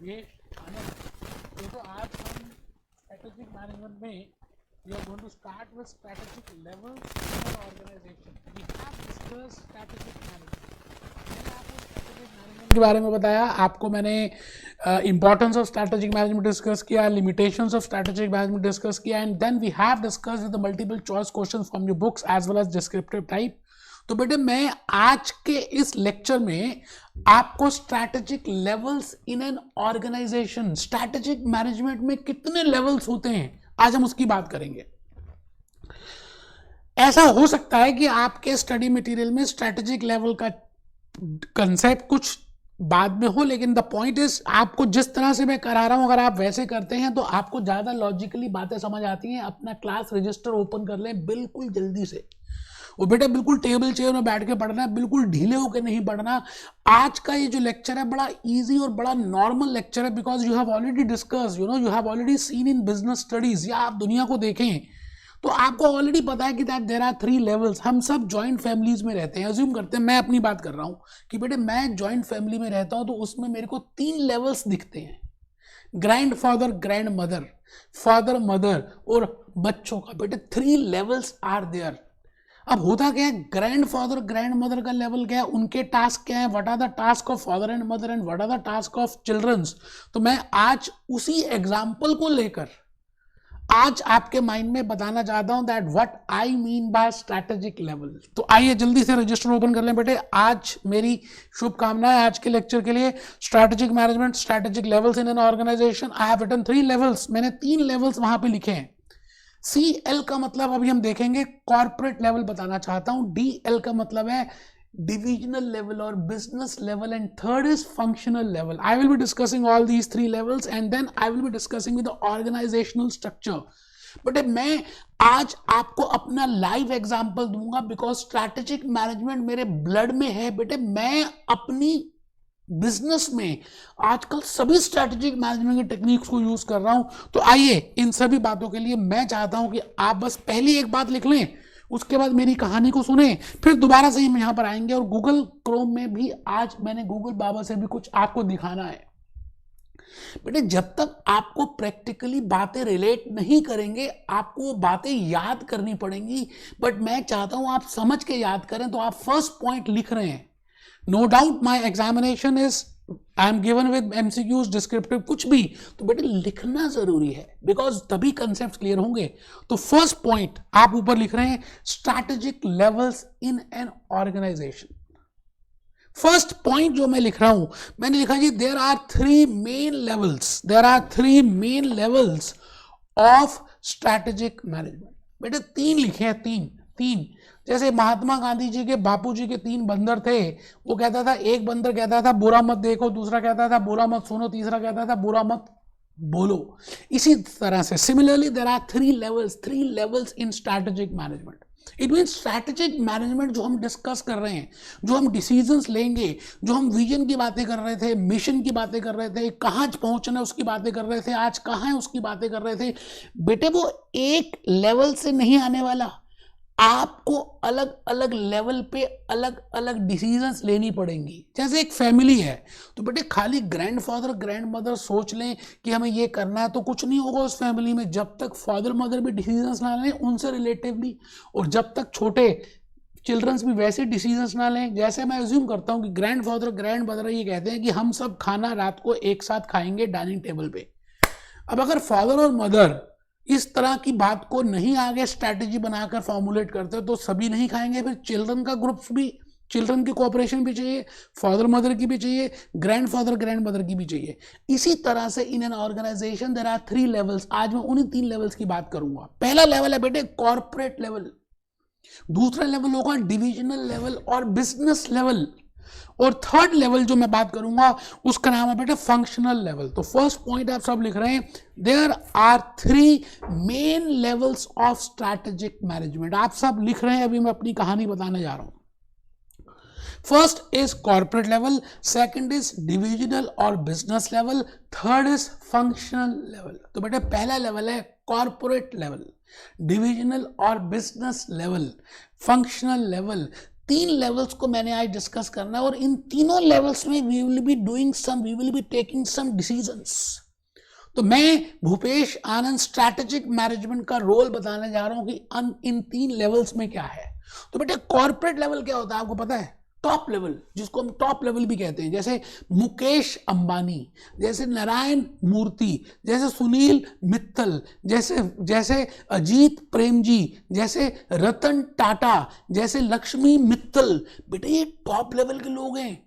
ये आनंद। तो आज हम स्ट्रेटेजिक मैनेजमेंट में we are going to start with strategic levels in our organization. We have discussed strategic management. मैंने आपको strategic management के बारे में बताया, आपको मैंने importance of strategic management discuss किया, limitations of strategic management discuss किया, and then we have discussed the multiple choice questions from your books as well as descriptive type. तो बेटे मैं आज के इस लेक्चर में आपको strategic levels in an organisation, strategic management में कितने लेवल्स होते हैं, आज हम उसकी बात करेंगे। ऐसा हो सकता है कि आपके स्टडी मटेरियल में स्ट्रैटेजिक लेवल का कंसेप्ट कुछ बाद में हो, लेकिन द पॉइंट इज आपको जिस तरह से मैं करा रहा हूं, अगर आप वैसे करते हैं तो आपको ज्यादा लॉजिकली बातें समझ आती हैं। अपना क्लास रजिस्टर ओपन कर लें बिल्कुल जल्दी से, वो बेटा बिल्कुल टेबल चेयर में बैठ के पढ़ना है, बिल्कुल ढीले होकर नहीं पढ़ना। आज का ये जो लेक्चर है बड़ा इजी और बड़ा नॉर्मल लेक्चर है, because you have already discuss, you have already seen in business studies, या आप दुनिया को देखें तो आपको ऑलरेडी पता है कि दैट देयर आर 3 लेवल्स। हम सब जॉइंट फैमिलीज में रहते हैं, अज्यूम करते हैं, मैं अपनी बात कर रहा हूँ कि बेटे मैं जॉइंट फैमिली में रहता हूँ, तो उसमें मेरे को 3 लेवल्स दिखते हैं, grand father, grand mother, father mother और बच्चों का। बेटे 3 लेवल्स आर देयर। अब होता क्या है, ग्रैंड फादर ग्रैंड मदर का लेवल क्या है, उनके टास्क क्या है, what are the task of father and mother and what are the task of childrens. तो मैं आज उसी एग्जांपल को लेकर आज आपके माइंड में बताना चाहता हूं that what I mean by strategic level. तो आइए जल्दी से रजिस्टर ओपन कर लें बेटे। आज मेरी शुभकामनाएं आज के लेक्चर के लिए। Strategic management, strategic levels in an organisation. I have written 3 levels, मैंने 3 लेवल्स वहां पे लिखे हैं। CL का मतलब अभी हम देखेंगे, कॉर्पोरेट लेवल बताना चाहता हूं। DL का मतलब है डिविजनल लेवल और business level, and third is functional level. I will be discussing all these 3 levels and then I will be discussing with the organisational structure. But मैं आज आपको अपना लाइव एग्जांपल दूंगा, बिकॉज स्ट्रैटेजिक मैनेजमेंट मेरे blood में है बेटे। मैं अपनी बिजनेस में आजकल सभी स्ट्रैटेजिक मैनेजमेंट की टेक्निक्स को यूज कर रहा हूं। तो आइए इन सभी बातों के लिए मैं चाहता हूं कि आप बस पहली एक बात लिख लें, उसके बाद मेरी कहानी को सुने, फिर दोबारा से हम यहां पर आएंगे। और गूगल क्रोम में भी आज मैंने गूगल बाबा से भी कुछ आपको दिखाना है। बेटे जब तक आपको प्रैक्टिकली बातें रिलेट नहीं करेंगे, आपको वो बातें याद करनी पड़ेंगी। बट मैं चाहता हूं आप समझ के याद करें। तो आप फर्स्ट पॉइंट लिख रहे हैं, no doubt my examination is I am given with MCQs, descriptive, कुछ भी, तो बेटे लिखना जरूरी है, बिकॉज तभी कंसेप्ट क्लियर होंगे। तो फर्स्ट पॉइंट आप ऊपर लिख रहे हैं, strategic levels in an organization. First point जो मैं लिख रहा हूं, मैंने लिखा जी there are 3 main levels, there are 3 main levels of strategic management. बेटे 3 लिखे हैं, 3। जैसे महात्मा गांधी जी के बापू जी के 3 बंदर थे। वो कहता था, एक बंदर कहता था बुरा मत देखो, दूसरा कहता था बुरा मत सुनो, तीसरा कहता था बुरा मत बोलो। इसी तरह से similarly there are 3 levels in strategic management. It mean strategic management जो हम डिस्कस कर रहे हैं, जो हम डिसीजंस लेंगे, जो हम विजन की बातें कर रहे थे, मिशन की बातें कर रहे थे, कहाँ पहुंचना है उसकी बातें कर रहे थे, आज कहाँ है उसकी बातें कर रहे थे बेटे, वो एक लेवल से नहीं आने वाला। आपको अलग अलग लेवल पे अलग अलग डिसीजंस लेनी पड़ेंगी। जैसे एक फैमिली है, तो बेटे खाली ग्रैंडफादर ग्रैंड मदर सोच लें कि हमें ये करना है तो कुछ नहीं होगा उस फैमिली में, जब तक फादर मदर भी डिसीजंस ना लें उनसे रिलेटिवली, और जब तक छोटे चिल्ड्रंस भी वैसे डिसीजंस ना लें। जैसे मैं अज्यूम करता हूँ कि ग्रैंडफादर ग्रैंड मदर ये कहते हैं कि हम सब खाना रात को एक साथ खाएंगे डाइनिंग टेबल पे। अब अगर फादर और मदर इस तरह की बात को नहीं आगे स्ट्रैटेजी बनाकर फॉर्मुलेट करते तो सभी नहीं खाएंगे। फिर चिल्ड्रन का ग्रुप्स भी, चिल्ड्रन की कोऑपरेशन भी चाहिए, फादर मदर की भी चाहिए, ग्रैंडफादर ग्रैंड मदर की भी चाहिए। इसी तरह से in an organisation there are 3 levels. आज मैं उन्हीं 3 लेवल्स की बात करूंगा। पहला लेवल है बेटे कॉर्पोरेट लेवल, दूसरा लेवल होगा डिविजनल लेवल और बिजनेस लेवल, और थर्ड लेवल जो मैं बात करूंगा उसका नाम है बेटे फंक्शनल लेवल। तो फर्स्ट पॉइंट आप सब लिख रहे हैं, there are 3 main levels of strategic management. आप सब लिख रहे हैं, अभी मैं अपनी कहानी बताने जा रहा हूं। First is corporate level, second is divisional और business level, third is functional level. तो बेटे पहला लेवल है कॉर्पोरेट लेवल, डिविजनल और business level, functional level. 3 levels को मैंने आज डिस्कस करना है और इन तीनों लेवल्स में we will be taking some decisions. तो मैं भूपेश आनंद स्ट्रैटेजिक मैनेजमेंट का रोल बताने जा रहा हूं कि इन 3 लेवल्स में क्या है। तो बेटा कॉर्पोरेट लेवल क्या होता है आपको पता है? टॉप लेवल, जिसको हम टॉप लेवल भी कहते हैं, जैसे मुकेश अंबानी, जैसे नारायण मूर्ति, जैसे सुनील मित्तल, जैसे अजीत प्रेम जी, जैसे रतन टाटा, जैसे लक्ष्मी मित्तल। बेटा ये टॉप लेवल के लोग हैं,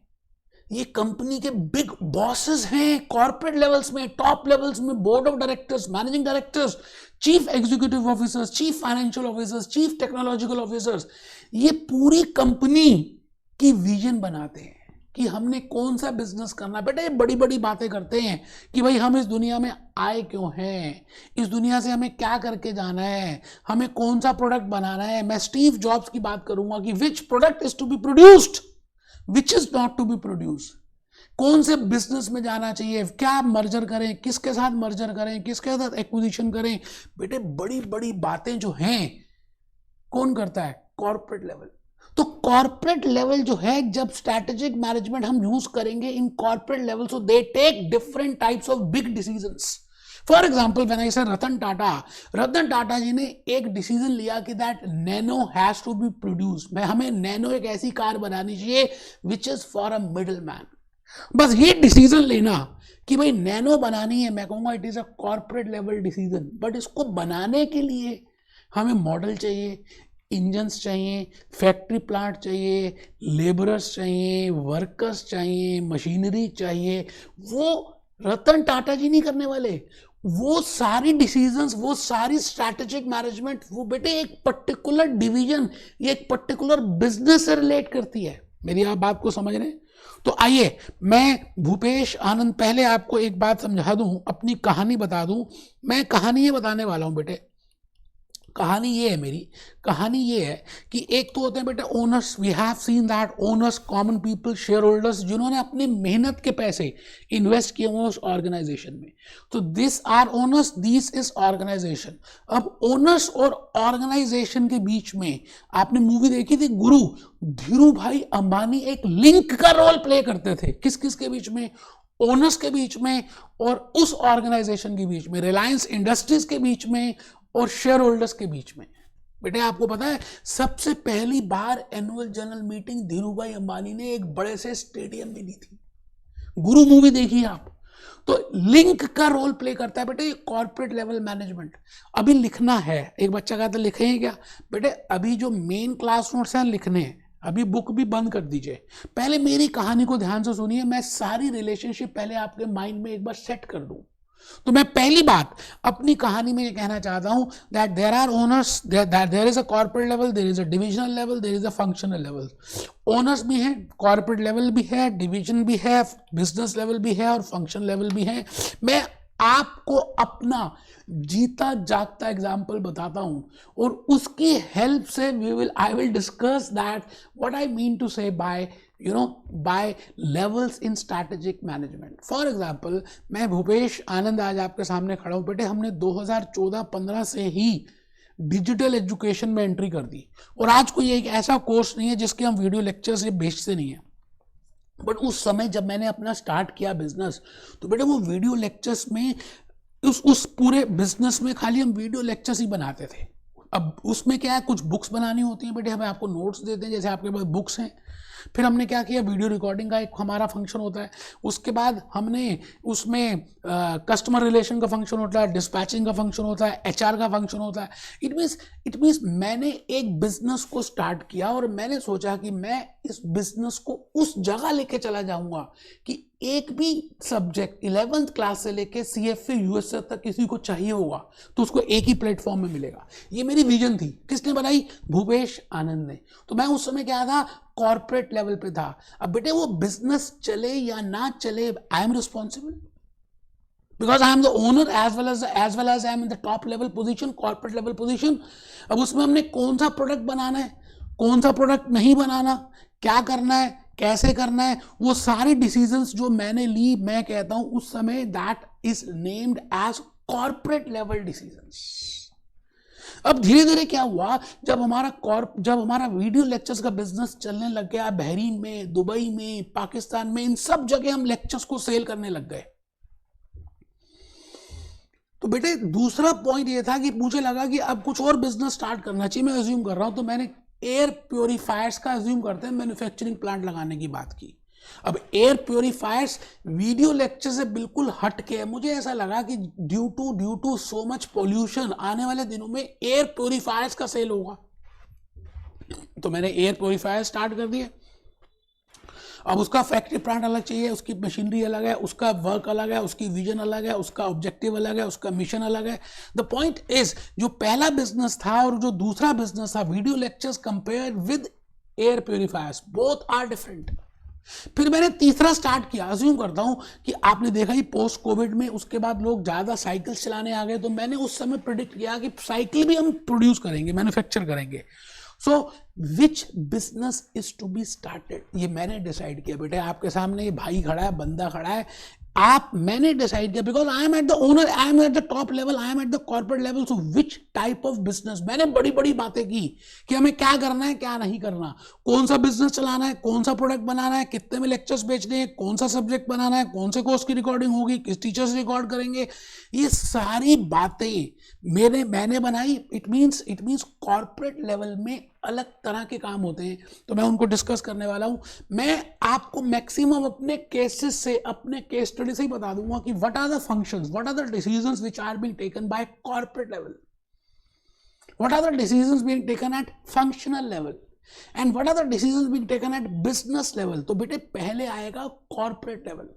ये कंपनी के बिग बॉसेस हैं कॉर्पोरेट लेवल्स में, टॉप लेवल्स में, board of directors, managing directors, chief executive officers, chief financial officers, chief technological officers. ये पूरी कंपनी की विजन बनाते हैं कि हमने कौन सा बिजनेस करना। बेटा ये बड़ी बड़ी बातें करते हैं कि भाई हम इस दुनिया में आए क्यों हैं, इस दुनिया से हमें क्या करके जाना है, हमें कौन सा प्रोडक्ट बनाना है। मैं स्टीव जॉब्स की बात करूंगा कि which product is to be produced, which is not to be produce, कौन से बिजनेस में जाना चाहिए, क्या मर्जर करें, किसके साथ मर्जर करें, किसके साथ एक्विजिशन करें। बेटे बड़ी बड़ी बातें जो हैं कौन करता है? Corporate level. तो कॉर्पोरेट लेवल जो है, जब स्ट्रैटेजिक मैनेजमेंट हम यूज करेंगे in corporate level, so they take different types of big decisions. For example when I say Ratan Tata ji ने एक डिसीजन लिया कि that Nano has to be produced, हमें नैनो एक ऐसी कार बनानी चाहिए which is for a middle man. बस ये डिसीजन लेना कि भाई नैनो बनानी है, मैं कहूंगा it is a corporate level decision. But इसको बनाने के लिए हमें मॉडल चाहिए, इंजन्स चाहिए, फैक्ट्री प्लांट चाहिए, लेबरर्स चाहिए, वर्कर्स चाहिए, मशीनरी चाहिए। वो रतन टाटा जी नहीं करने वाले। वो सारी डिसीजंस, वो सारी स्ट्रैटेजिक मैनेजमेंट, वो बेटे एक पर्टिकुलर डिवीजन, ये एक पर्टिकुलर बिजनेस से रिलेट करती है। मेरी आप बात को समझ रहे हैं? तो आइए मैं भूपेश आनंद पहले आपको एक बात समझा दूं, अपनी कहानी बता दूं। मैं कहानी ये बताने वाला हूं बेटे। कहानी ये है, मेरी कहानी ये है कि एक तो होते हैं बेटा owners. We have seen that owners, common people, shareholders, जिन्होंने अपनी मेहनत के पैसे इन्वेस्ट किए हुए उस ऑर्गेनाइजेशन में। तो this are owners, this is organisation. अब ओनर्स और ऑर्गेनाइजेशन के बीच में आपने मूवी देखी थी गुरु, धीरू भाई अंबानी एक लिंक का रोल प्ले करते थे। किस किस के बीच में? ओनर्स के बीच में और उस ऑर्गेनाइजेशन के बीच में, रिलायंस इंडस्ट्रीज के बीच में और शेयर होल्डर्स के बीच में। बेटे आपको पता है सबसे पहली बार annual general meeting Dhirubhai Ambani ने एक बड़े से स्टेडियम में ली थी। गुरु मूवी देखिए आप। तो लिंक का रोल प्ले करता है बेटे ये कॉर्पोरेट लेवल मैनेजमेंट। अभी लिखना है, एक बच्चा कहता है लिखे हैं क्या? बेटे अभी जो मेन क्लास नोट्स हैं लिखने हैं, अभी बुक भी बंद कर दीजिए। पहले मेरी कहानी को ध्यान से सुनिए, मैं सारी रिलेशनशिप पहले आपके माइंड में एक बार सेट कर दूं। तो मैं पहली बात अपनी कहानी में ये कहना चाहता हूं that there are owners, there is a corporate level, there is a divisional level, there is a functional level. Owners भी हैं, कॉर्पोरेट लेवल भी है, डिवीजन भी है, बिजनेस लेवल भी है और फंक्शन लेवल भी है। मैं आपको अपना जीता जागता एग्जाम्पल बताता हूं और उसकी हेल्प से I will discuss that what I mean to say by by levels in strategic management. For example, मैं भूपेश आनंद आज आपके सामने खड़ा हूं। बेटे हमने 2014-15 से ही डिजिटल एजुकेशन में एंट्री कर दी और आज कोई एक ऐसा कोर्स नहीं है जिसके हम वीडियो लेक्चर्स ये बेचते नहीं है। बट उस समय जब मैंने अपना स्टार्ट किया बिजनेस, तो बेटे वो वीडियो लेक्चर्स में उस पूरे बिजनेस में खाली हम वीडियो लेक्चर्स ही बनाते थे। अब उसमें क्या है, कुछ बुक्स बनानी होती हैं बेटे, हमें आपको नोट्स देते हैं, जैसे आपके पास बुक्स हैं। फिर हमने क्या किया, वीडियो रिकॉर्डिंग का एक हमारा फंक्शन होता है। उसके बाद हमने उसमें कस्टमर रिलेशन का फंक्शन होता है, डिस्पैचिंग का फंक्शन होता है, एचआर का फंक्शन होता है। इट मीन्स मैंने एक बिजनेस को स्टार्ट किया और मैंने सोचा कि मैं इस बिजनेस को उस जगह लेके चला जाऊंगा कि एक भी सब्जेक्ट 11th क्लास से लेके CFA USA तक किसी को चाहिए होगा तो उसको एक ही प्लेटफॉर्म में मिलेगा। ये मेरी विजन थी। किसने बनाई? भूपेश आनंद ने। तो मैं उस समय क्या था, कॉर्पोरेट लेवल पे था। अब बेटे वो बिजनेस चले या ना चले, I am responsible because I am the owner as well as I am in the top level position, corporate level position. अब उसमें हमने कौन सा प्रोडक्ट बनाना है, कौन सा प्रोडक्ट नहीं बनाना, क्या करना है, कैसे करना है, वो सारी डिसीजंस जो मैंने ली, मैं कहता हूं उस समय that is named as corporate level decisions. अब धीरे धीरे क्या हुआ, जब हमारा वीडियो लेक्चर्स का बिजनेस चलने लग गया, बहरीन में, दुबई में, पाकिस्तान में, इन सब जगह हम लेक्चर्स को सेल करने लग गए। तो बेटे दूसरा पॉइंट ये था कि मुझे लगा कि अब कुछ और बिजनेस स्टार्ट करना चाहिए। मैं अज्यूम कर रहा हूं, तो मैंने एयर प्योरीफायर्स का अज्यूम करते हैं मैन्युफैक्चरिंग प्लांट लगाने की बात की। अब एयर प्योरीफायर्स वीडियो लेक्चर से बिल्कुल हट के, मुझे ऐसा लगा कि due to so much pollution आने वाले दिनों में एयर प्योरीफायर्स का सेल होगा। तो मैंने एयर प्योरीफायर स्टार्ट कर दिया। अब उसका फैक्ट्री प्लांट अलग चाहिए, उसकी मशीनरी अलग है, उसका वर्क अलग है, उसकी विजन अलग है, उसका ऑब्जेक्टिव अलग है, उसका मिशन अलग है। द पॉइंट इज, जो पहला बिजनेस था और जो दूसरा बिजनेस था, video lectures compare with air purifiers, both are different. फिर मैंने तीसरा स्टार्ट किया। अज्यूम करता हूं कि आपने देखा ही पोस्ट कोविड में उसके बाद लोग ज्यादा साइकिल चलाने आ गए, तो मैंने उस समय प्रिडिक्ट किया कि साइकिल भी हम प्रोड्यूस करेंगे, मैन्युफैक्चर करेंगे। So which business is to be started, ये मैंने डिसाइड किया। बेटे आपके सामने ये भाई खड़ा है, बंदा खड़ा है, मैंने डिसाइड किया, because I M at the owner, I am at the top level, I am at the corporate level. So which type of business, मैंने बड़ी बड़ी बातें की कि हमें क्या करना है, क्या नहीं करना, कौन सा बिजनेस चलाना है, कौन सा प्रोडक्ट बनाना है, कितने में लेक्चर्स बेचने हैं, कौन सा सब्जेक्ट बनाना है, कौन से कोर्स की रिकॉर्डिंग होगी, किस टीचर से रिकॉर्ड करेंगे, ये सारी बातें मैंने बनाई। इट मीन्स कॉर्पोरेट लेवल में अलग तरह के काम होते हैं, तो मैं उनको डिस्कस करने वाला हूं। मैं आपको मैक्सिमम अपने केसेस से, अपने केस स्टडी से ही बता दूंगा कि what are the functions, what are the decisions which are being taken by corporate level, what are the decisions being taken at functional level, and what are the decisions being taken at business level. तो बेटे पहले आएगा corporate level.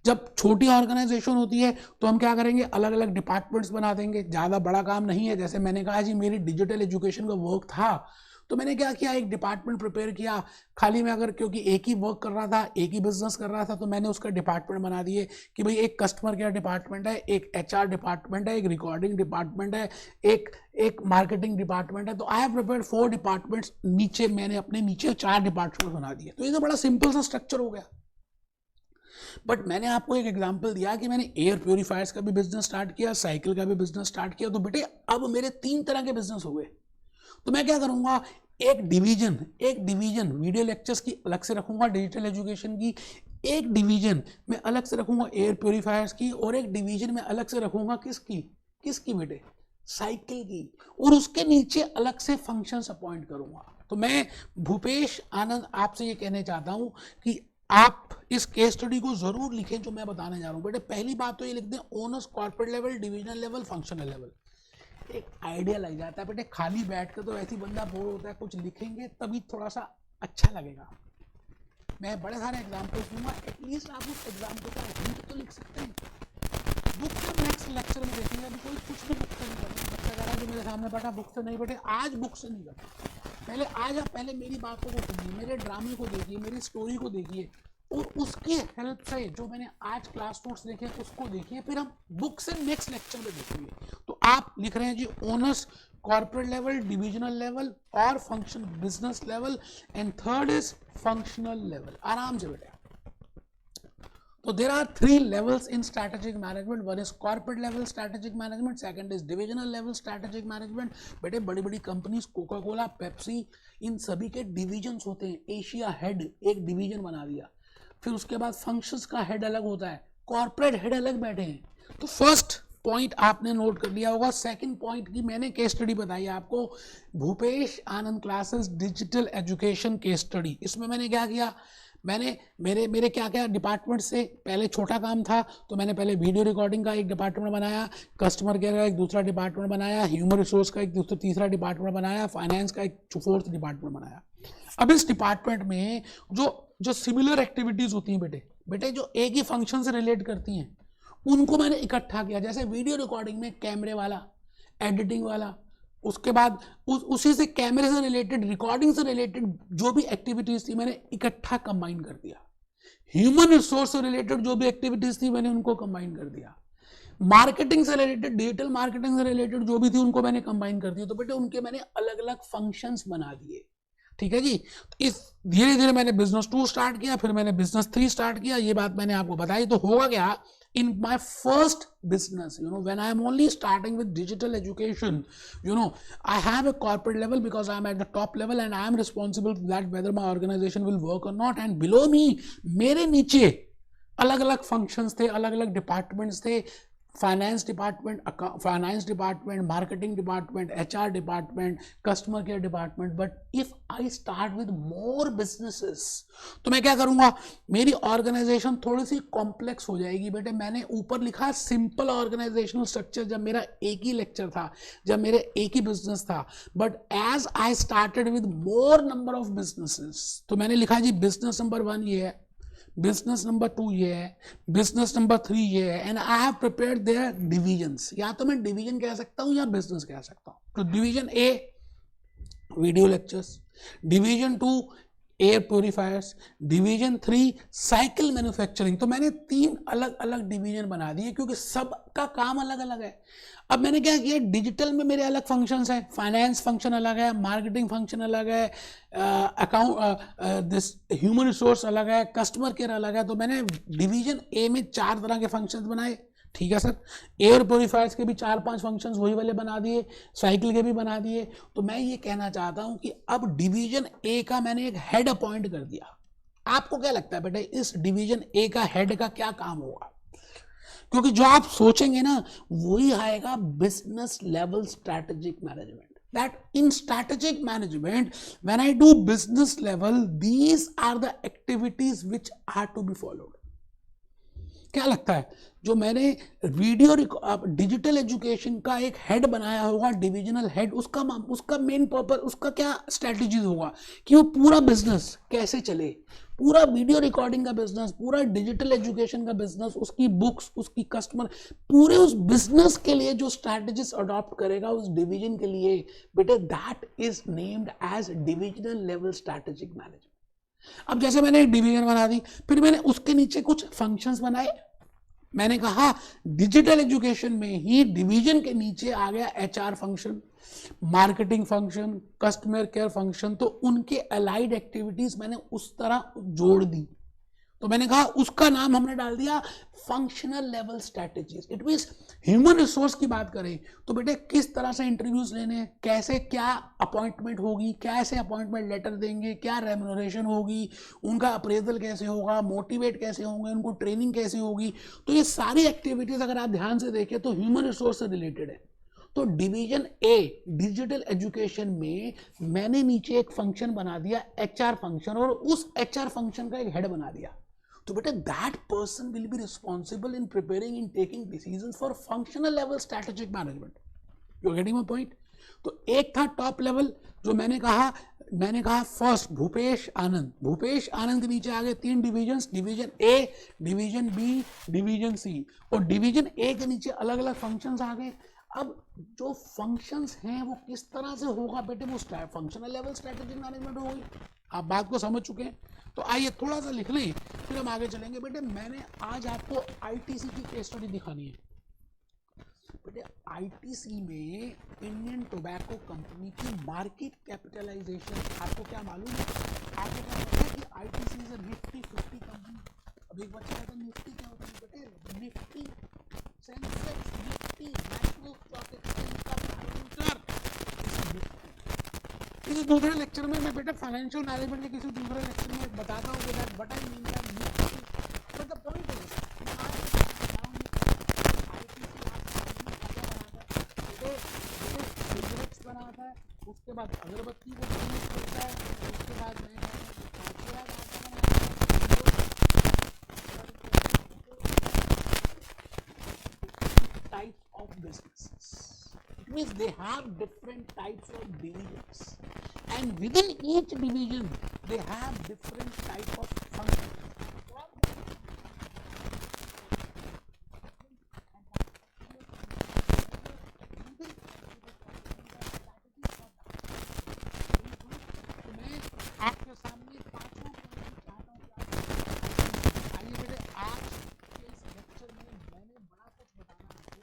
जब छोटी organisation होती है तो हम क्या करेंगे, अलग अलग डिपार्टमेंट्स बना देंगे, ज़्यादा बड़ा काम नहीं है। जैसे मैंने कहा जी मेरी डिजिटल एजुकेशन का वर्क था, तो मैंने क्या किया, एक डिपार्टमेंट प्रिपेयर किया। खाली मैं अगर, क्योंकि एक ही वर्क कर रहा था, एक ही बिजनेस कर रहा था, तो मैंने उसका डिपार्टमेंट बना दिए कि भाई एक कस्टमर केयर डिपार्टमेंट है, एक HR डिपार्टमेंट है, एक रिकॉर्डिंग डिपार्टमेंट है, एक मार्केटिंग डिपार्टमेंट है। तो आई हैव प्रिपेयर्ड 4 डिपार्टमेंट्स। नीचे मैंने अपने नीचे 4 डिपार्टमेंट बना दिए। तो ये तो बड़ा सिंपल सा स्ट्रक्चर हो गया। बट मैंने आपको एक एग्जांपल दिया कि मैंने एयर प्योरीफायर्स का भी बिजनेस स्टार्ट किया, साइकिल का भी बिजनेस स्टार्ट किया। तो बेटे अब मेरे 3 तरह के बिजनेस हो गए। तो मैं क्या करूंगा, एक डिवीजन वीडियो लेक्चर्स की अलग से रखूंगा, डिजिटल एजुकेशन की एक डिवीजन मैं अलग से रखूंगा, एयर प्योरीफायर्स की, और एक डिवीजन में अलग से रखूंगा किसकी बेटे, साइकिल की, और उसके नीचे अलग से फंक्शंस अपॉइंट करूंगा। तो मैं भूपेश आनंद आपसे ये कहने चाहता हूं कि आप इस केस स्टडी को जरूर लिखें जो मैं बताने जा रहा हूं। बेटे पहली बात तो ये लिख दें, owners, corporate level, divisional level, functional level. एक आइडिया लग जाता है। बेटे खाली बैठ कर तो ऐसी बंदा बोर होता है, कुछ लिखेंगे तभी थोड़ा सा अच्छा लगेगा। मैं बड़े सारे एग्जाम्पल्स दूंगा, एटलीस्ट आप उस एग्जाम्पल का हिंट तो लिख सकते हैं। बुक से नेक्स्ट लेक्चर में देखेंगे, अभी कोई कुछ भी बुक से नहीं करता। बच्चा कह रहा है जो मेरे सामने पढ़ा बुक से नहीं, बेटे आज बुक से नहीं करता। पहले मेरी बातों को सुनिए, मेरे ड्रामे को देखिए, मेरी स्टोरी को देखिए, और उसकी हेल्प से जो मैंने आज क्लास नोट्स देखे उसको देखिए, फिर हम बुक से नेक्स्ट लेक्चर में देखेंगे। तो आप लिख रहे हैं जी owners, corporate level, divisional level और function business level, and third is functional level. आराम से बेटे। So there are 3 levels in strategic management. One is corporate level strategic management, second is divisional level strategic management. बेटे बड़ी बड़ी companies, Coca Cola, Pepsi, इन सभी के divisions होते हैं। एशिया हेड एक डिवीजन बना दिया, फिर उसके बाद फंक्शंस का हेड अलग होता है, कॉर्पोरेट हेड अलग बैठे हैं। तो फर्स्ट पॉइंट आपने नोट कर लिया होगा। सेकंड पॉइंट की मैंने केस स्टडी बताई आपको, Bhupesh Anand classes digital education case study. इसमें मैंने क्या किया, मैंने मेरे क्या डिपार्टमेंट से पहले छोटा काम था, तो मैंने पहले वीडियो रिकॉर्डिंग का एक डिपार्टमेंट बनाया, कस्टमर केयर का एक दूसरा डिपार्टमेंट बनाया, ह्यूमन रिसोर्स का एक तीसरा डिपार्टमेंट बनाया, फाइनेंस का एक 4th डिपार्टमेंट बनाया। अब इस डिपार्टमेंट में जो सिमिलर एक्टिविटीज होती हैं बेटे जो एक ही फंक्शन से रिलेट करती हैं, उनको मैंने इकट्ठा किया। जैसे वीडियो रिकॉर्डिंग में कैमरे वाला, एडिटिंग वाला, उसके बाद उसी से कैमरे से रिलेटेड, रिकॉर्डिंग से रिलेटेड जो भी एक्टिविटीज थी मैंने इकट्ठा कंबाइन कर दिया। ह्यूमन रिसोर्स से रिलेटेड जो भी एक्टिविटीज थी मैंने उनको कंबाइन कर दिया। मार्केटिंग से रिलेटेड, डिजिटल मार्केटिंग से रिलेटेड जो भी थी उनको मैंने कंबाइन कर दिया। तो बेटे उनके मैंने अलग अलग फंक्शंस बना दिए। ठीक है जी। इस धीरे धीरे मैंने बिजनेस 2 स्टार्ट किया, फिर मैंने बिजनेस 3 स्टार्ट किया। ये बात मैंने आपको बताई। तो होगा क्या, in my first business, when I am only starting with digital education, I have a corporate level because I am at the top level and I am responsible for that whether my organization will work or not. And below me, मेरे नीचे अलग अलग functions थे, अलग अलग departments थे, finance department, marketing department, HR department, customer care department. But if I start with more businesses तो मैं क्या करूंगा, मेरी ऑर्गेनाइजेशन थोड़ी सी कॉम्प्लेक्स हो जाएगी. बेटे मैंने ऊपर लिखा सिंपल ऑर्गेनाइजेशनल स्ट्रक्चर जब मेरा एक ही लेक्चर था, जब मेरे एक ही बिजनेस था. But as I started with more number of businesses तो मैंने लिखा जी बिजनेस नंबर 1 ये है, बिजनेस नंबर 2 ये है, बिजनेस नंबर 3 ये है. And I have prepared their divisions. या तो मैं डिवीजन कह सकता हूं या बिजनेस कह सकता हूं. तो division A video lectures, division 2 air purifiers, division 3 cycle manufacturing. तो मैंने 3 अलग अलग डिवीजन बना दिए क्योंकि सबका काम अलग अलग है. अब मैंने क्या किया, डिजिटल में मेरे अलग फंक्शंस हैं, फाइनेंस फंक्शन अलग है, मार्केटिंग फंक्शन अलग है, दिस ह्यूमन रिसोर्स अलग है, कस्टमर केयर अलग है. तो मैंने डिवीजन ए में 4 तरह के फंक्शंस बनाए. ठीक है सर. एयर प्योरीफायर्स के भी 4-5 फंक्शंस वही वाले बना दिए, साइकिल के भी बना दिए. तो मैं ये कहना चाहता हूं कि अब डिवीजन ए का मैंने एक हेड अपॉइंट कर दिया. आपको क्या लगता है बेटा इस डिवीजन ए का हेड का क्या काम होगा? क्योंकि जो आप सोचेंगे ना वही आएगा business level strategic management. That in strategic management, when I do business level, these are the activities which are to be followed. क्या लगता है जो मैंने वीडियो डिजिटल एजुकेशन का एक हेड बनाया होगा, डिविजनल हेड, उसका मेन पर्पस, उसका क्या स्ट्रेटजीज होगा कि वो पूरा बिजनेस कैसे चले, पूरा वीडियो रिकॉर्डिंग का बिजनेस, पूरा डिजिटल एजुकेशन का बिजनेस, उसकी बुक्स, उसकी कस्टमर, पूरे उस बिजनेस के लिए जो स्ट्रैटेजीज अडॉप्ट करेगा उस डिवीजन के लिए, बेटे that is named as divisional level strategic management. अब जैसे मैंने एक डिवीजन बना दी, फिर मैंने उसके नीचे कुछ फंक्शंस बनाए. मैंने कहा डिजिटल एजुकेशन में ही डिवीजन के नीचे आ गया HR function, marketing function, customer care function. तो उनके अलाइड एक्टिविटीज मैंने उस तरह जोड़ दी. तो मैंने कहा उसका नाम हमने डाल दिया functional level strategies. It means human resource की बात करें तो बेटे किस तरह से इंटरव्यूज लेने, कैसे क्या अपॉइंटमेंट होगी, कैसे अपॉइंटमेंट लेटर देंगे, क्या रेम्यूनरेशन होगी, उनका अप्रेजल कैसे होगा, मोटिवेट कैसे होंगे, उनको ट्रेनिंग कैसे होगी. तो ये सारी एक्टिविटीज अगर आप ध्यान से देखें तो ह्यूमन रिसोर्स से रिलेटेड है. तो डिवीजन ए डिजिटल एजुकेशन में मैंने नीचे एक फंक्शन बना दिया HR फंक्शन, और उस HR फंक्शन का एक हेड बना दिया. तो बेटा that person will be responsible in preparing in taking decisions for functional level strategic management. You are getting my point. तो एक था टॉप लेवल जो मैंने कहा फर्स्ट भूपेश आनंद के नीचे आ गए 3 divisions, division A, division B, division C. और डिवीजन ए के नीचे अलग अलग फंक्शंस आ गए. अब जो फंक्शंस हैं वो किस तरह से होगा बेटे, वो फंक्शनल लेवल स्ट्रैटेजिक मैनेजमेंट होगी. आप बात को समझ चुके हैं. तो आइए थोड़ा सा लिख लें फिर हम आगे चलेंगे. बेटे मैंने आज आपको ITC की केस स्टडी दिखानी है. बेटे ITC में इंडियन टोबैको कंपनी की मार्केट कैपिटलाइजेशन आपको क्या मालूम है? आपको क्या पता है कि ITC is a Nifty 50 company. अब एक बच्चा कहता है निफ्टी क्या होता है बेटे? Nifty Sensex Nifty national stock exchange का काउंटर. किसी दूसरे लेक्चर में मैं बेटा फाइनेंशियल मैनेजमेंट के किसी दूसरे लेक्चर में बताता हूँ कि but I mean that Nifty. But the point is cigarettes बनाता है, उसके बाद अगरबत्ती को बिजनेस करता है, उसके बाद types of businesses. It means they have different types of divisions, and within each division they have different type of functions. आपके सामने पांचों चाहता हूँ कि आइए बेटे आज के इस लेक्चर में मैंने बड़ा कुछ बताना आपको.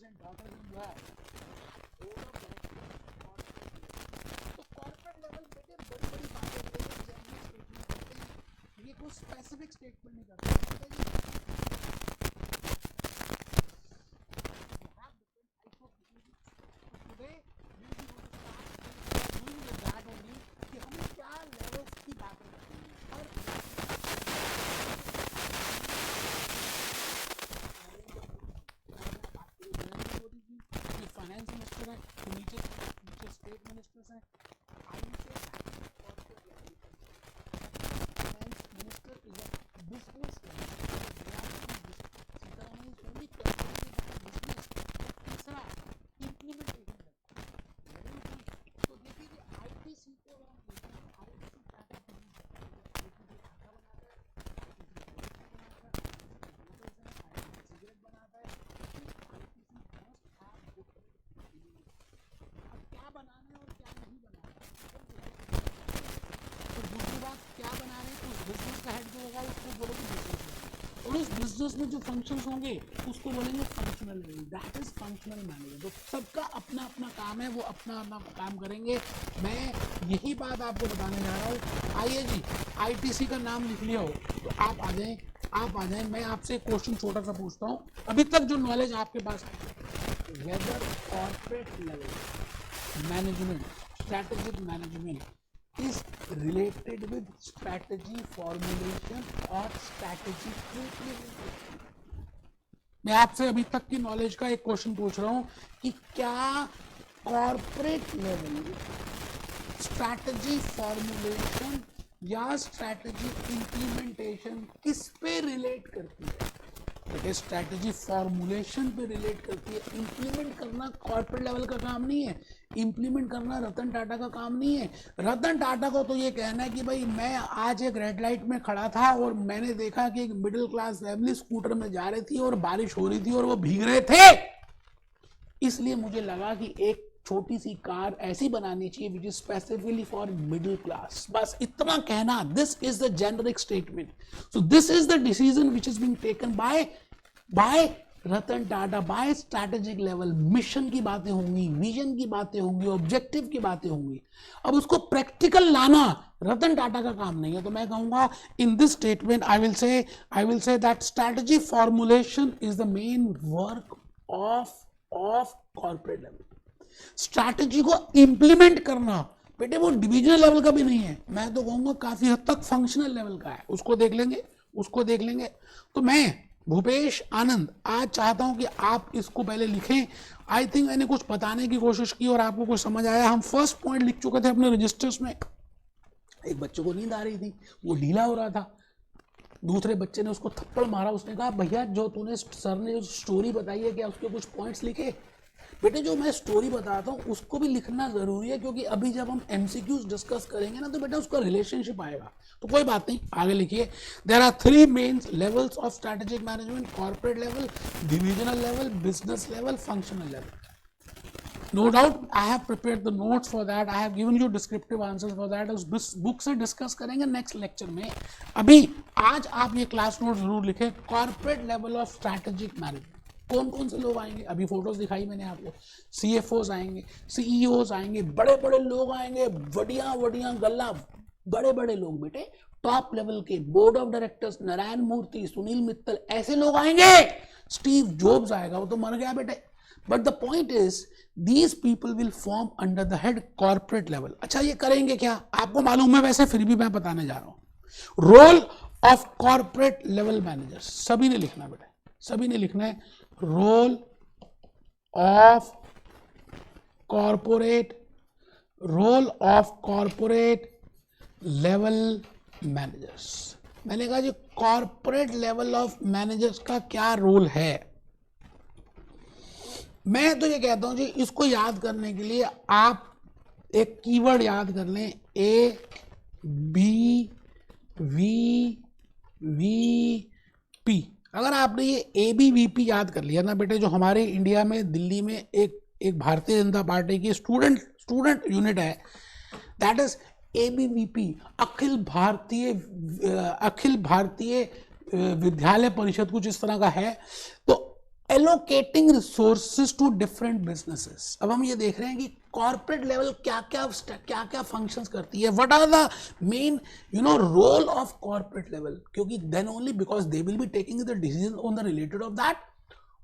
And daughters in law, board of directors. तो कॉर्पोरेट लेवल पे बड़ी बड़ी बातें जनरल स्टेटमेंट करते हैं, ये कोई स्पेसिफिक स्टेटमेंट नहीं करते। फाइनेंस मिनिस्टर है, तो नीचे स्टेट मिनिस्टर्स हैं। I will say finance minister is a business तीसरा इम्प्लीमेंटेशन। तो देखिए आईटीसी को सिगरेट बनाता है, क्या बनाना है और क्या नहीं बनाना है। तो दूसरी बात, क्या बना रहे हैं तो उस बिजनेस का हेड जो होगा उसको बोलेंगे बिजनेस, और उस बिजनेस में जो फंक्शंस होंगे उसको बोलेंगे functional. That is functional manager. तो सबका अपना अपना काम है, वो अपना अपना काम करेंगे। मैं यही बात आपको बताने जा रहा हूँ। आइए जी, आईटीसी का नाम लिख लिया हो तो आप आ जाएं, आप आ जाएं। मैं आपसे एक क्वेश्चन छोटा सा पूछता हूँ, अभी तक जो नॉलेज आपके पास है, whether corporate level management, strategic management is related with strategy formulation or strategy implementation। मैं आपसे अभी तक की नॉलेज का एक क्वेश्चन पूछ रहा हूं कि क्या कॉर्पोरेट लेवल स्ट्रैटेजी फॉर्मुलेशन या स्ट्रैटेजी इंप्लीमेंटेशन किस पे रिलेट करती है? स्ट्रैटेजी फॉर्मुलेशन पे रिलेट करती है। इंप्लीमेंट करना कॉर्पोरेट लेवल का काम नहीं है, इंप्लीमेंट करना रतन टाटा का काम नहीं है। रतन टाटा को तो ये कहना है कि भाई मैं आज एक रेड लाइट में खड़ा था और मैंने देखा कि एक मिडिल क्लास फैमिली स्कूटर में जा रही थी और बारिश हो रही थी और वो भीग रहे थे, इसलिए मुझे लगा कि एक छोटी सी कार ऐसी बनानी चाहिए which is specifically for middle class. बस इतना कहना, this is the generic statement. So this is the decision which is being taken by Ratan Tata, by strategic level. Mission की बातें होंगी, विजन की बातें होंगी, ऑब्जेक्टिव की बातें होंगी। अब उसको प्रैक्टिकल लाना रतन टाटा का काम नहीं है। तो मैं कहूंगा in this statement I will say that strategy formulation is the main work of corporate level. Strategy को इंप्लीमेंट करना बेटे वो डिविजनल लेवल का भी नहीं है, मैं तो कहूंगा काफी हद तक फंक्शनल लेवल का है। उसको देख लेंगे। तो मैं भूपेश आनंद आज चाहता हूं कि आप इसको पहले लिखें। आई थिंक मैंने कुछ बताने की कोशिश की और आपको कुछ समझ आया। हम फर्स्ट पॉइंट लिख चुके थे अपने रजिस्टर्स में। एक बच्चे को नींद आ रही थी, वो ढीला हो रहा था, दूसरे बच्चे ने उसको थप्पड़ मारा। उसने कहा भैया जो तूने सर ने जो स्टोरी बताई है क्या उसके कुछ पॉइंट्स लिखे? बेटे जो मैं स्टोरी बताता हूँ उसको भी लिखना जरूरी है, क्योंकि अभी जब हम एमसीक्यूज डिस्कस करेंगे ना तो बेटा उसका रिलेशनशिप आएगा। तो कोई बात नहीं, आगे लिखिए। There are 3 main levels of strategic management: corporate level, divisional level, business level, functional level. No doubt I have prepared the notes for that. I have given you descriptive answers for that. उस book से discuss करेंगे next lecture में। अभी आज आप ये class note जरूर लिखें। Corporate level of strategic management कौन कौन से लोग आएंगे? अभी फोटोज दिखाई मैंने आपको। CFOs आएंगे, CEOs आएंगे, बड़े बड़े लोग आएंगे, वडिया गल्ला, बड़े बड़े लोग बेटे, टॉप लेवल के बोर्ड ऑफ डायरेक्टर्स, नारायण मूर्ति, सुनील मित्तल, ऐसे लोग आएंगे। स्टीव जॉब्स आएगा, वो तो मर गया बेटे। But the point is these people will form under the head corporate level। अच्छा ये करेंगे क्या आपको मालूम है? वैसे फिर भी मैं बताने जा रहा हूं। Role of corporate level managers, सभी ने लिखना बेटा, सभी ने लिखना है। Role of corporate level managers. मैंने कहा जी कॉर्पोरेट लेवल ऑफ मैनेजर्स का क्या रोल है? मैं तो ये कहता हूं जी इसको याद करने के लिए आप एक कीवर्ड याद कर लें, ABVP। अगर आपने ये ABVP याद कर लिया ना बेटे, जो हमारे इंडिया में दिल्ली में एक भारतीय जनता पार्टी की स्टूडेंट यूनिट है, that is ABVP, Akhil Bharatiya Vidyalaya Parishad, कुछ इस तरह का है। तो allocating resources to different businesses. अब हम ये देख रहे हैं कि कॉर्पोरेट लेवल क्या क्या फंक्शंस करती है, what are the main role of corporate level, क्योंकि then only because they will be taking the decision on the related of that,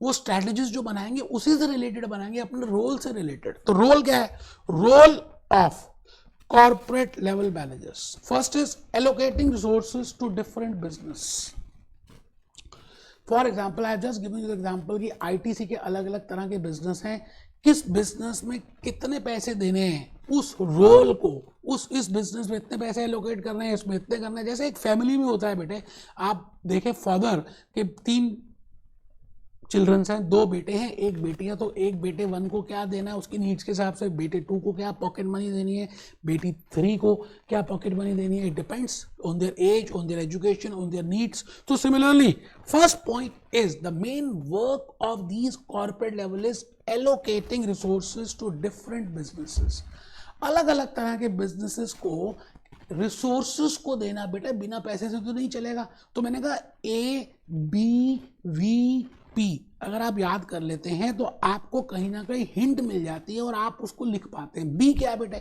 वो स्ट्रैटेजीज जो बनाएंगे उसी से रिलेटेड बनाएंगे, अपने रोल से रिलेटेड। तो रोल क्या है, role of corporate level managers. First is allocating resources to different business. For example, I have just given you the example कि ITC के अलग अलग तरह के बिजनेस हैं, किस बिजनेस में कितने पैसे देने हैं उस रोल को, इस बिजनेस में इतने पैसे एलोकेट करने हैं, इसमें इतने करने हैं। जैसे एक फैमिली में होता है बेटे, आप देखें फादर के 3 चिल्ड्रंस हैं, 2 बेटे हैं 1 बेटी है, तो एक बेटे 1 को क्या देना है उसकी नीड्स के हिसाब से, बेटे 2 को क्या पॉकेट मनी देनी है, बेटी 3 को क्या पॉकेट मनी देनी है। It depends on their age, on their education, on their needs. तो similarly first point is the main work of these corporate level is allocating resources to different businesses. अलग अलग तरह के बिजनेसेस को resources को देना बेटा, बिना पैसे से तो नहीं चलेगा। तो मैंने कहा ABVP, अगर आप याद कर लेते हैं तो आपको कहीं ना कहीं हिंट मिल जाती है और आप उसको लिख पाते हैं। बी क्या है बेटा,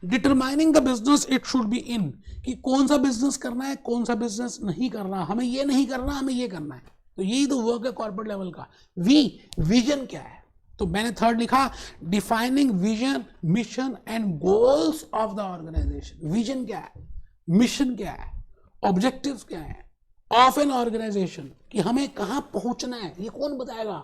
determining the business it should be in, कि कौन सा बिजनेस करना है कौन सा बिजनेस नहीं करना, हमें ये नहीं करना हमें ये करना है, तो यही तो वर्क है कॉर्पोरेट लेवल का। वी, विजन क्या है, तो मैंने थर्ड लिखा defining vision, mission and goals of the organisation. Vision क्या है, मिशन क्या है, ऑब्जेक्टिव्स क्या है ऑफ एन ऑर्गेनाइजेशन, कि हमें कहां पहुंचना है, ये कौन बताएगा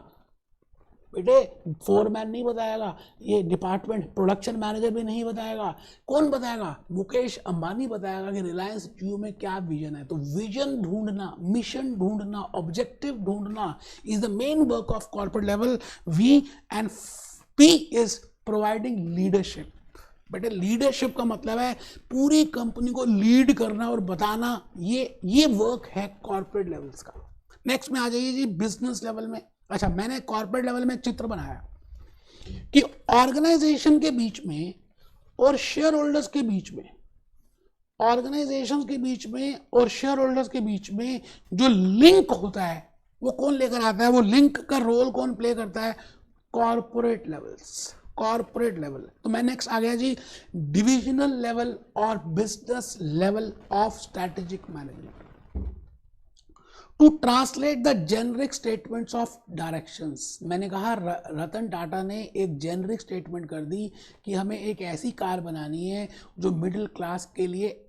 बेटे, फोरमैन नहीं बताएगा, ये डिपार्टमेंट प्रोडक्शन मैनेजर भी नहीं बताएगा, कौन बताएगा, मुकेश अंबानी बताएगा कि रिलायंस जियो में क्या विजन है। तो विजन ढूंढना, मिशन ढूंढना, ऑब्जेक्टिव ढूंढना is the main work of corporate level. V and P is providing leadership. बेटे लीडरशिप का मतलब है पूरी कंपनी को लीड करना और बताना, ये वर्क है कॉर्पोरेट लेवल्स का। नेक्स्ट में आ जाइए जी बिजनेस लेवल में। अच्छा, मैंने कॉर्पोरेट लेवल में एक चित्र बनाया कि ऑर्गेनाइजेशन के बीच में और शेयर होल्डर्स के बीच में, ऑर्गेनाइजेशन के बीच में और शेयर होल्डर्स के बीच में जो लिंक होता है वो कौन लेकर आता है, वो लिंक का रोल कौन प्ले करता है, कॉर्पोरेट लेवल्स, कॉर्पोरेट लेवल। तो मैं नेक्स्ट आ गया जी डिविजनल लेवल और business level of strategic management. To translate the generic statements of directions, मैंने कहा रतन टाटा ने एक जेनरिक स्टेटमेंट कर दी कि हमें एक ऐसी कार बनानी है जो मिडिल क्लास के लिए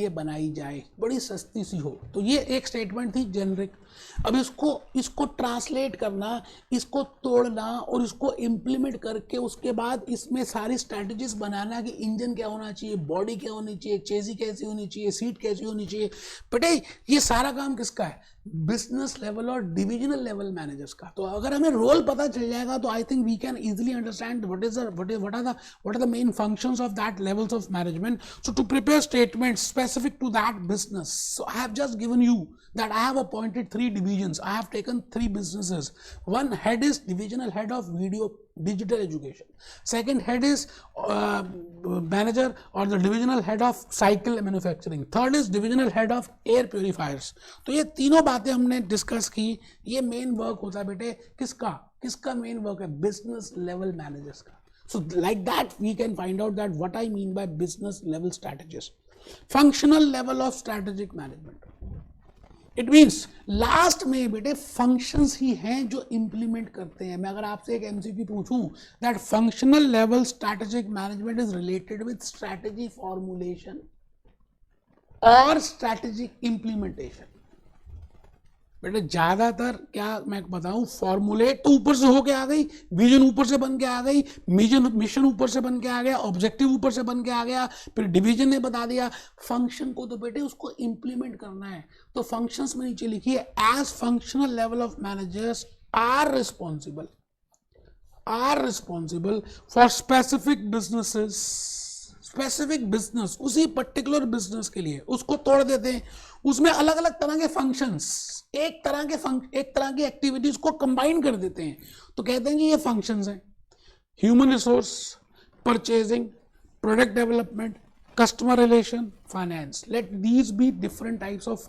बनाई जाए, बड़ी सस्ती सी हो। तो ये एक स्टेटमेंट थी जेनरिक। अब इसको ट्रांसलेट करना, इसको तोड़ना और इसको इम्प्लीमेंट करके उसके बाद इसमें सारी स्ट्रैटेजीज बनाना कि इंजन क्या होना चाहिए, बॉडी क्या होनी चाहिए, चेसी कैसी होनी चाहिए, सीट कैसी होनी चाहिए। बेटे ये सारा काम किसका है, बिजनेस लेवल और डिविजनल लेवल मैनेजर्स का। तो अगर हमें रोल पता चल जाएगा तो I think we can easily understand what are the main functions of that levels of management. So to prepare statements specific to that business, so I have just given you that I have appointed 3 divisions. I have taken 3 businesses. One head is divisional head of video digital education. Second head is manager or the divisional head of cycle manufacturing. Third is divisional head of air purifiers. तो ये तीनों बातें हमने discuss की। ये main work होता है बेटे किसका मेन वर्क है, बिजनेस लेवल मैनेजर्स का। So like that we can find out that what I mean by business level strategies. Functional level of strategic management. It means last में बेटे फंक्शंस ही हैं जो इंप्लीमेंट करते हैं। मैं अगर आपसे एक एमसीक्यू पूछूं that functional level strategic management is related with strategy formulation और स्ट्रैटेजिक इंप्लीमेंटेशन। बेटे ज्यादातर क्या मैं बताऊं, फॉर्मुलेट तो ऊपर से होके आ गई, विजन ऊपर से बन के आ गई, मिशन ऊपर से बन के आ गया, ऑब्जेक्टिव ऊपर से बन के आ गया, फिर डिवीजन ने बता दिया। फंक्शन को तो बेटे उसको इंप्लीमेंट करना है। तो फंक्शंस में नीचे लिखिए as functional level of managers are responsible for specific businesses, specific business, उसी पर्टिकुलर बिजनेस के लिए उसको तोड़ देते हैं, उसमें अलग अलग तरह के फंक्शंस, एक तरह की एक्टिविटीज को कंबाइन कर देते हैं। तो कहते हैं कि ये फंक्शंस हैं, human resource, purchasing, product development, customer relation, finance. Let these be different types of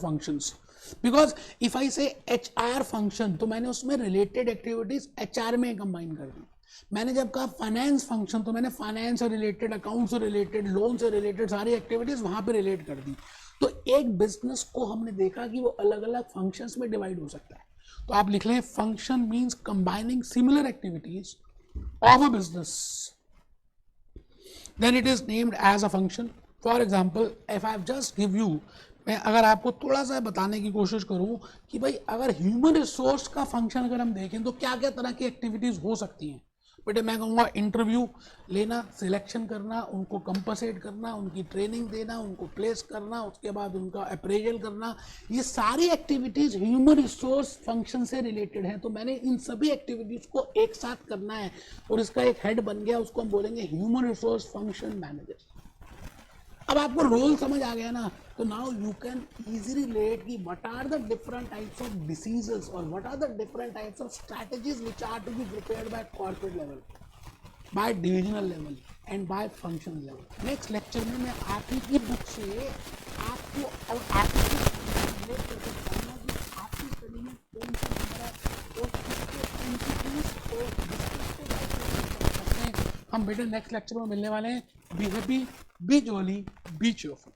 functions, because if I से HR फंक्शन, तो मैंने उसमें रिलेटेड एक्टिविटीज HR में कंबाइन कर दी। मैंने जब कहा फाइनेंस फंक्शन, तो मैंने फाइनेंस से रिलेटेड, अकाउंट से रिलेटेड, लोन से रिलेटेड सारी एक्टिविटीज वहां पे रिलेट कर दी। तो एक बिजनेस को हमने देखा कि वो अलग अलग फंक्शंस में डिवाइड हो सकता है। तो आप लिख लें function means combining similar activities of a business, then it is named as a function. For example, if I just give you, मैं अगर आपको थोड़ा सा बताने की कोशिश करूं कि भाई अगर ह्यूमन रिसोर्स का फंक्शन अगर हम देखें तो क्या क्या तरह की एक्टिविटीज हो सकती हैं। बेटे मैं कहूँगा इंटरव्यू लेना, सिलेक्शन करना, उनको कंपनसेट करना, उनकी ट्रेनिंग देना, उनको प्लेस करना, उसके बाद उनका अप्रेजल करना, ये सारी एक्टिविटीज़ ह्यूमन रिसोर्स फंक्शन से रिलेटेड हैं। तो मैंने इन सभी एक्टिविटीज़ को एक साथ करना है और इसका एक हेड बन गया, उसको हम बोलेंगे ह्यूमन रिसोर्स फंक्शन मैनेजर। अब आपको रोल समझ आ गया ना, तो now you can easily relate कि what are the different types of decisions और what are the different types of strategies which are to be prepared by corporate level, by divisional level and by function level. Next lecture में मैं आप ही की book से आपको और आपको relate करके बताऊंगा कि आपकी स्टडी में कौन सा नंबर और किसके एंटिटीज को डिस्कस को करते हैं। हम बेटे नेक्स्ट लेक्चर में मिलने वाले हैं। Be happy, be jolly, be cheerful।